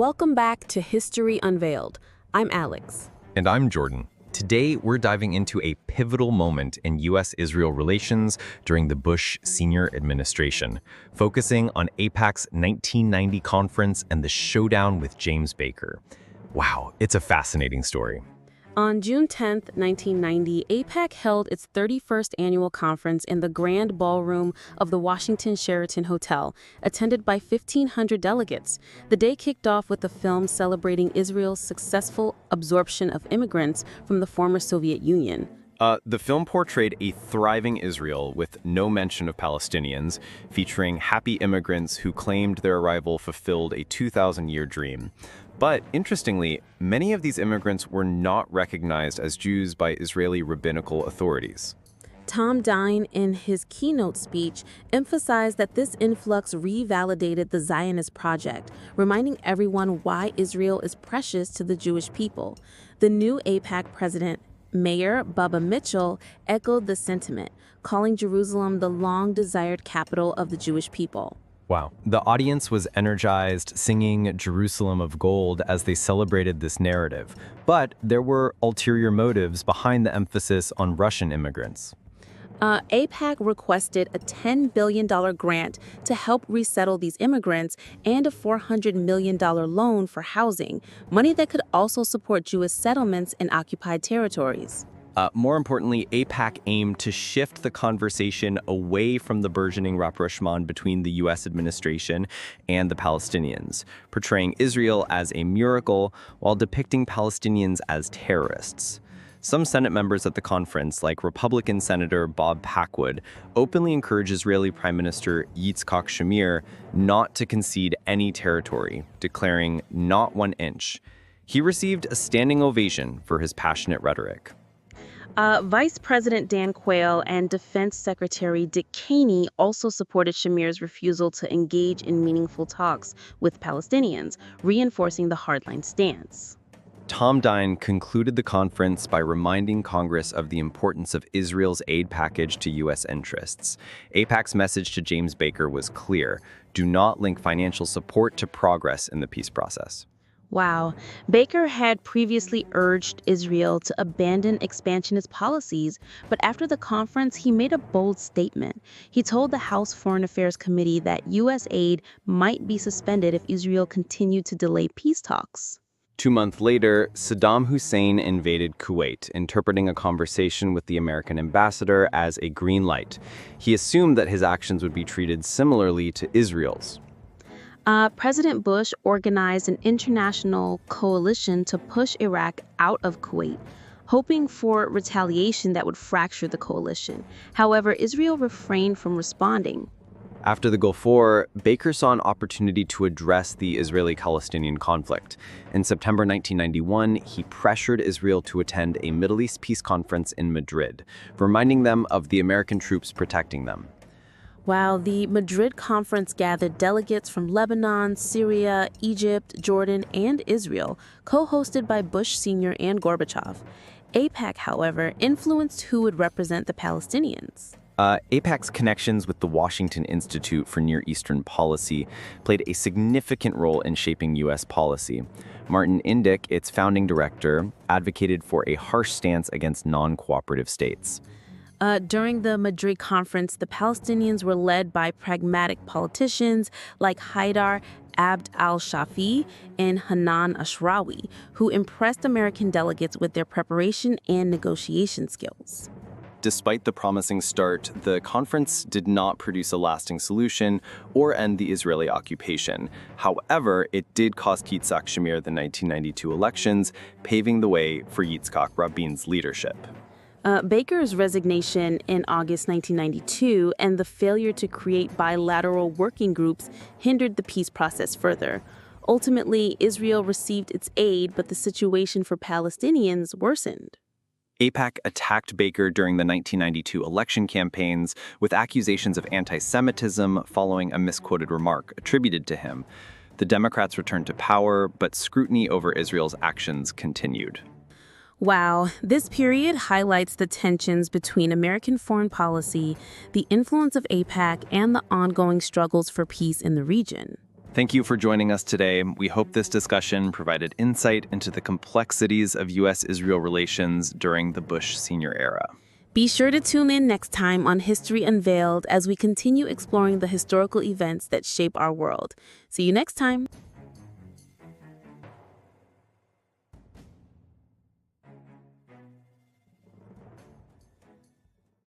Welcome back to History Unveiled. I'm Alex. And I'm Jordan. Today, we're diving into a pivotal moment in U.S. Israel relations during the Bush senior administration, focusing on AIPAC's 1990 conference and the showdown with James Baker. Wow, it's a fascinating story. On June 10, 1990, AIPAC held its 31st annual conference in the Grand Ballroom of the Washington Sheraton Hotel, attended by 1,500 delegates. The day kicked off with a film celebrating Israel's successful absorption of immigrants from the former Soviet Union. The film portrayed a thriving Israel with no mention of Palestinians, featuring happy immigrants who claimed their arrival fulfilled a 2,000-year dream. But interestingly, many of these immigrants were not recognized as Jews by Israeli rabbinical authorities. Tom Dine, in his keynote speech, emphasized that this influx revalidated the Zionist project, reminding everyone why Israel is precious to the Jewish people. The new AIPAC president, Mayor Bubba Mitchell, echoed the sentiment, calling Jerusalem the long-desired capital of the Jewish people. Wow. The audience was energized, singing Jerusalem of Gold as they celebrated this narrative. But there were ulterior motives behind the emphasis on Russian immigrants. AIPAC requested a $10 billion grant to help resettle these immigrants and a $400 million loan for housing, money that could also support Jewish settlements in occupied territories. More importantly, AIPAC aimed to shift the conversation away from the burgeoning rapprochement between the U.S. administration and the Palestinians, portraying Israel as a miracle while depicting Palestinians as terrorists. Some Senate members at the conference, like Republican Senator Bob Packwood, openly encouraged Israeli Prime Minister Yitzhak Shamir not to concede any territory, declaring not 1 inch. He received a standing ovation for his passionate rhetoric. Vice President Dan Quayle and Defense Secretary Dick Cheney also supported Shamir's refusal to engage in meaningful talks with Palestinians, reinforcing the hardline stance. Tom Dine concluded the conference by reminding Congress of the importance of Israel's aid package to U.S. interests. AIPAC's message to James Baker was clear: do not link financial support to progress in the peace process. Wow. Baker had previously urged Israel to abandon expansionist policies, but after the conference, he made a bold statement. He told the House Foreign Affairs Committee that U.S. aid might be suspended if Israel continued to delay peace talks. 2 months later, Saddam Hussein invaded Kuwait, interpreting a conversation with the American ambassador as a green light. He assumed that his actions would be treated similarly to Israel's. President Bush organized an international coalition to push Iraq out of Kuwait, hoping for retaliation that would fracture the coalition. However, Israel refrained from responding. After the Gulf War, Baker saw an opportunity to address the Israeli-Palestinian conflict. In September 1991, he pressured Israel to attend a Middle East Peace Conference in Madrid, reminding them of the American troops protecting them. While the Madrid Conference gathered delegates from Lebanon, Syria, Egypt, Jordan, and Israel, co-hosted by Bush Sr. and Gorbachev. AIPAC, however, influenced who would represent the Palestinians. AIPAC's connections with the Washington Institute for Near Eastern Policy played a significant role in shaping U.S. policy. Martin Indyk, its founding director, advocated for a harsh stance against non-cooperative states. During the Madrid Conference, the Palestinians were led by pragmatic politicians like Haidar Abd al-Shafi and Hanan Ashrawi, who impressed American delegates with their preparation and negotiation skills. Despite the promising start, the conference did not produce a lasting solution or end the Israeli occupation. However, it did cost Yitzhak Shamir the 1992 elections, paving the way for Yitzhak Rabin's leadership. Baker's resignation in August 1992 and the failure to create bilateral working groups hindered the peace process further. Ultimately, Israel received its aid, but the situation for Palestinians worsened. AIPAC attacked Baker during the 1992 election campaigns with accusations of anti-Semitism following a misquoted remark attributed to him. The Democrats returned to power, but scrutiny over Israel's actions continued. Wow, this period highlights the tensions between American foreign policy, the influence of AIPAC, and the ongoing struggles for peace in the region. Thank you for joining us today. We hope this discussion provided insight into the complexities of U.S.-Israel relations during the Bush senior era. Be sure to tune in next time on History Unveiled as we continue exploring the historical events that shape our world. See you next time.